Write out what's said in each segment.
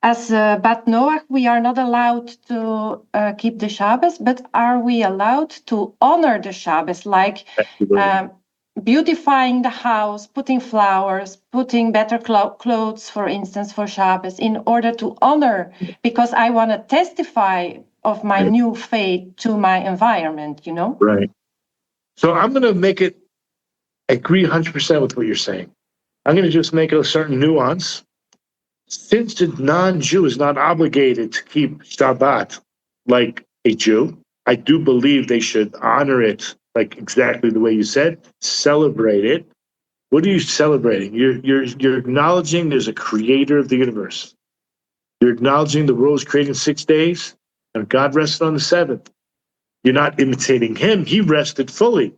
as Bat Noach, we are not allowed to keep the Shabbos, but are we allowed to honor the Shabbos, like beautifying the house, putting flowers, putting better clothes, for instance, for Shabbos, in order to honor, because I want to testify of my new faith to my environment, you know? Right. So I'm going to make it, agree 100% with what you're saying. I'm going to just make a certain nuance. Since the non-Jew is not obligated to keep Shabbat like a Jew, I do believe they should honor it like exactly the way you said, celebrate it. What are you celebrating? You're acknowledging there's a creator of the universe. You're acknowledging the world was created in 6 days and God rested on the seventh. You're not imitating him. He rested fully,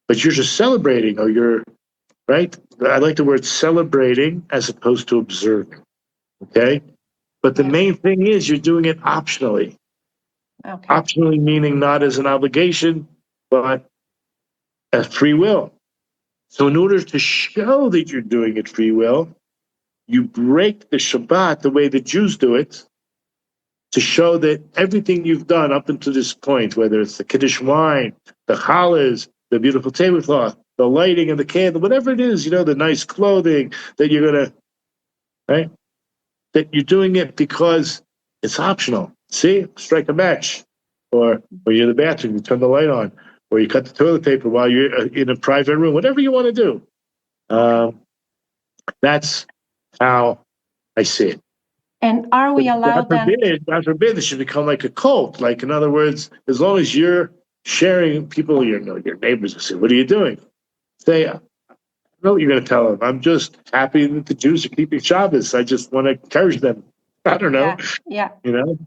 but you're just celebrating, or you're, right? I like the word celebrating as opposed to observing. Okay. But the main thing is you're doing it optionally. Okay. Optionally meaning not as an obligation, but as free will. So in order to show that you're doing it free will, you break the Shabbat the way the Jews do it, to show that everything you've done up until this point, whether it's the Kiddush wine, the challahs, the beautiful tablecloth, the lighting of the candle, whatever it is, the nice clothing that you're going to, right? That you're doing it because it's optional. See, strike a match, or you're in the bathroom, you turn the light on, or you cut the toilet paper while you're in a private room, whatever you want to do. That's how I see it. And are we allowed God forbid, this should become like a cult. Like, in other words, as long as you're sharing, people, your neighbors will say, "What are you doing?" Say, "I don't know what you're going to tell them. I'm just happy that the Jews are keeping Shabbos. I just want to encourage them." I don't know. Yeah. You know.